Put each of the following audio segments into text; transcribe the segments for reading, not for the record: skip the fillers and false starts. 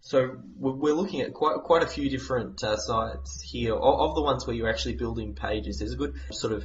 So we're looking at quite a few different sites here. Of the ones where you're actually building pages, there's a good sort of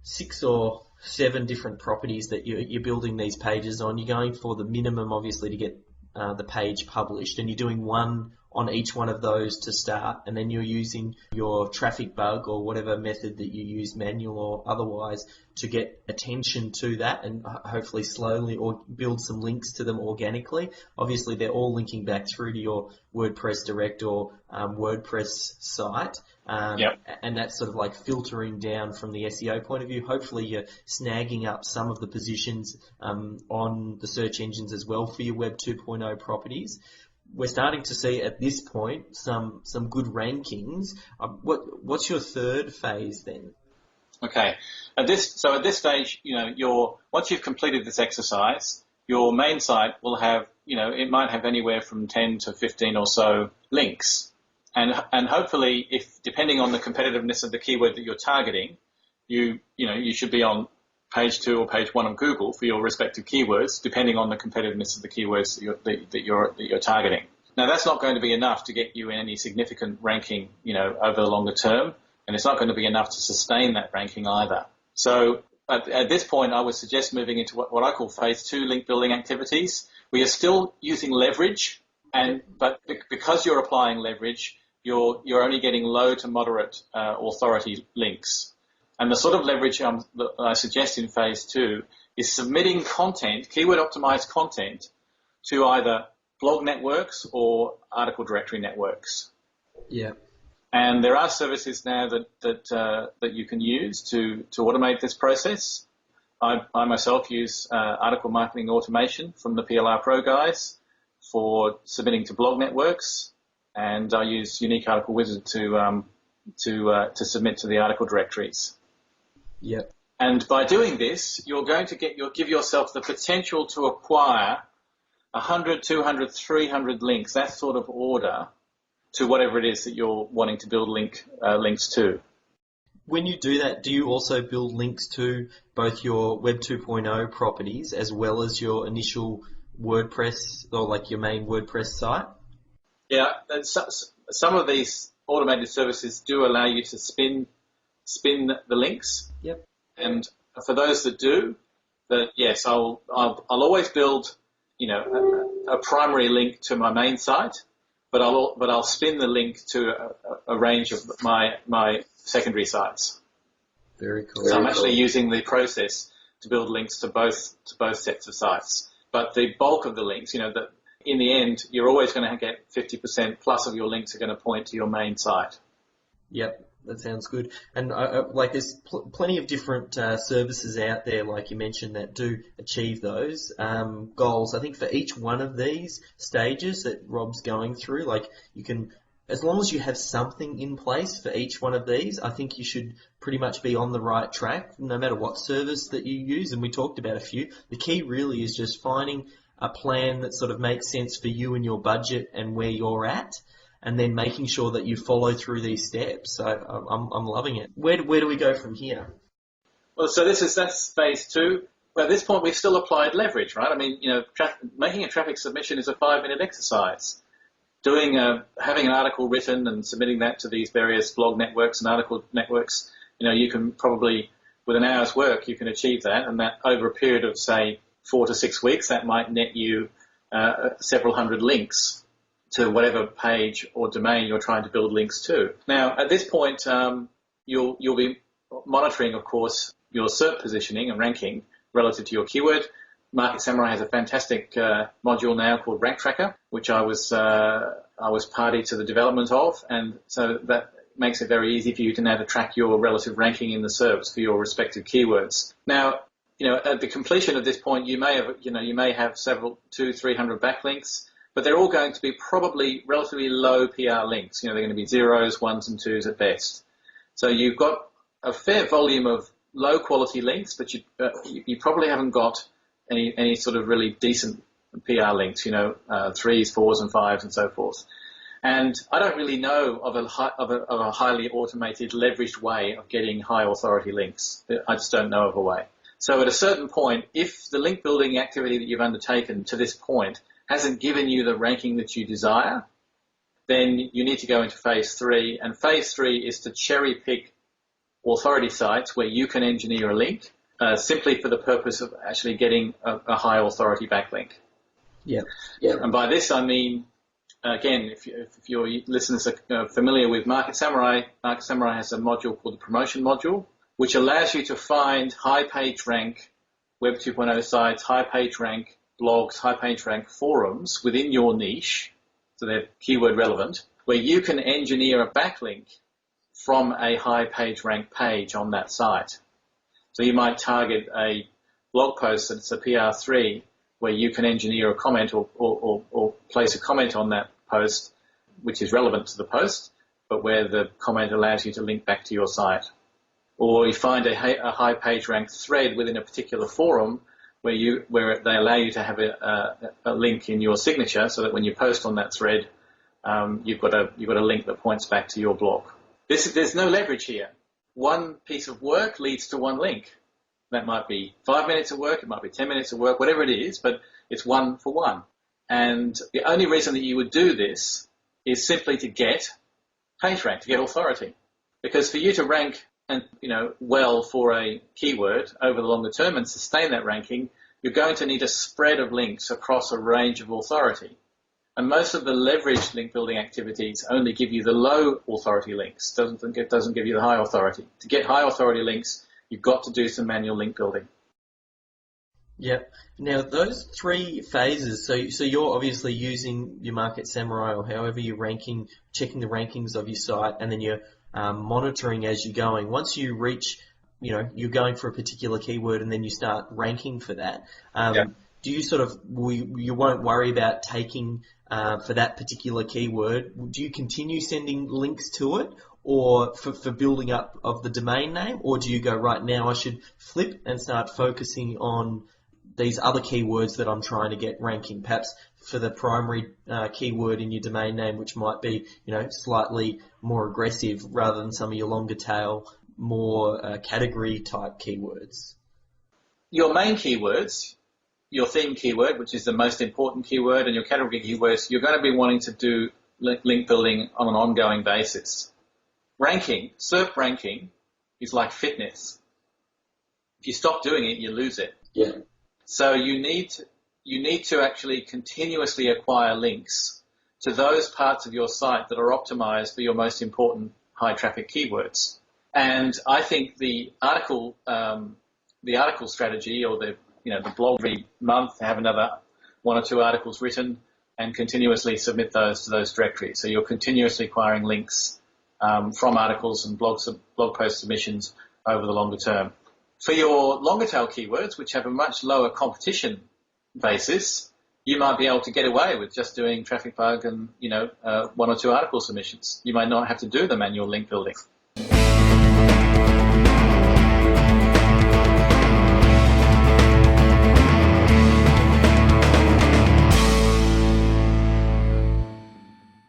6 or 7 different properties that you're building these pages on. You're going for the minimum, obviously, to get the page published, and you're doing one on each one of those to start, and then you're using your traffic bug or whatever method that you use, manual or otherwise, to get attention to that and hopefully slowly or build some links to them organically. Obviously, they're all linking back through to your WordPress Direct or WordPress site. Yep. And that's sort of like filtering down from the SEO point of view. Hopefully you're snagging up some of the positions on the search engines as well for your Web 2.0 properties. We're starting to see at this point some good rankings. What's your third phase then? Okay. At this stage, once you've completed this exercise, your main site will have, it might have anywhere from 10 to 15 or so links. And hopefully, if depending on the competitiveness of the keyword that you're targeting, you should be on page 2 or page 1 of Google for your respective keywords, depending on the competitiveness of the keywords that you're targeting. Now, that's not going to be enough to get you in any significant ranking, over the longer term, and it's not going to be enough to sustain that ranking either. So at this point, I would suggest moving into what I call phase 2 link building activities. We are still using leverage, but because you're applying leverage, you're only getting low to moderate authority links. And the sort of leverage that I suggest in phase 2 is submitting content, keyword optimized content, to either blog networks or article directory networks. Yeah. And there are services now that you can use to automate this process. I myself use article marketing automation from the PLR Pro guys for submitting to blog networks, and I use Unique Article Wizard to submit to the article directories. Yep. And by doing this, you're going to give yourself the potential to acquire 100, 200, 300 links, that sort of order, to whatever it is that you're wanting to build links to. When you do that, do you also build links to both your Web 2.0 properties as well as your initial WordPress or like your main WordPress site? Yeah, some of these automated services do allow you to spin the links. Yep. And for those that do, yes, I'll always build, a primary link to my main site, but I'll spin the link to a range of my secondary sites. Very cool. So I'm actually using the process to build links to both sets of sites. But the bulk of the links, that in the end, you're always going to get 50% plus of your links are going to point to your main site. Yep, that sounds good. And there's plenty of different services out there, like you mentioned, that do achieve those goals. I think for each one of these stages that Rob's going through, like you can, as long as you have something in place for each one of these, I think you should pretty much be on the right track, no matter what service that you use. And we talked about a few. The key really is just finding a plan that sort of makes sense for you and your budget and where you're at, and then making sure that you follow through these steps. So I'm loving it. Where do we go from here? Well, so that's phase 2. Well, at this point, we've still applied leverage, right? I mean, making a traffic submission is a 5-minute exercise. Having an article written and submitting that to these various blog networks and article networks, you can probably, with an hour's work, you can achieve that, and that over a period of, say, 4 to 6 weeks, that might net you several hundred links to whatever page or domain you're trying to build links to. Now, at this point, you'll be monitoring, of course, your SERP positioning and ranking relative to your keyword. Market Samurai has a fantastic module now called Rank Tracker, which I was party to the development of, and so that makes it very easy for you to now to track your relative ranking in the SERPs for your respective keywords. Now, at the completion of this point, you may have several 200-300 backlinks, but they're all going to be probably relatively low PR links. They're going to be 0s, 1s, and 2s at best. So you've got a fair volume of low quality links, but you probably haven't got any sort of really decent PR links. 3s, 4s, and 5s, and so forth. And I don't really know of a highly automated, leveraged way of getting high authority links. I just don't know of a way. So at a certain point, if the link building activity that you've undertaken to this point hasn't given you the ranking that you desire, then you need to go into phase 3. And phase 3 is to cherry pick authority sites where you can engineer a link simply for the purpose of actually getting a high authority backlink. Yeah. Yeah. And by this I mean, again, if your listeners are familiar with Market Samurai has a module called the promotion module, which allows you to find high page rank Web 2.0 sites, high page rank blogs, high page rank forums within your niche, so they're keyword relevant, where you can engineer a backlink from a high page rank page on that site. So you might target a blog post that's a PR3 where you can engineer a comment or place a comment on that post which is relevant to the post, but where the comment allows you to link back to your site. Or you find a high page rank thread within a particular forum where they allow you to have a link in your signature, so that when you post on that thread, you've got a link that points back to your blog. There's no leverage here. One piece of work leads to one link. That might be 5 minutes of work, it might be 10 minutes of work, whatever it is, but it's one for one. And the only reason that you would do this is simply to get page rank, to get authority. Because for you to rank well for a keyword over the longer term and sustain that ranking, you're going to need a spread of links across a range of authority. And most of the leveraged link building activities only give you the low authority links, doesn't give you the high authority. To get high authority links, you've got to do some manual link building. Yep. Now those 3 phases, so you're obviously using your Market Samurai or however you're ranking, checking the rankings of your site, and then you're monitoring as you're going. Once you reach, you're going for a particular keyword and then you start ranking for that. Do you you won't worry about taking for that particular keyword? Do you continue sending links to it, or for building up of the domain name, or do you go, right now I should flip and start focusing on these other keywords that I'm trying to get ranking, perhaps for the primary keyword in your domain name, which might be, slightly more aggressive rather than some of your longer tail, more category type keywords? Your main keywords, your theme keyword, which is the most important keyword, and your category keywords, you're going to be wanting to do link building on an ongoing basis. Ranking, SERP ranking, is like fitness. If you stop doing it, you lose it. Yeah. So you need to actually continuously acquire links to those parts of your site that are optimized for your most important high traffic keywords. And I think the article strategy, or the blog every month, have another 1 or 2 articles written and continuously submit those to those directories. So you're continuously acquiring links from articles and blog post submissions over the longer term. For your longer tail keywords, which have a much lower competition basis, you might be able to get away with just doing traffic bug and 1 or 2 article submissions. You might not have to do the manual link building.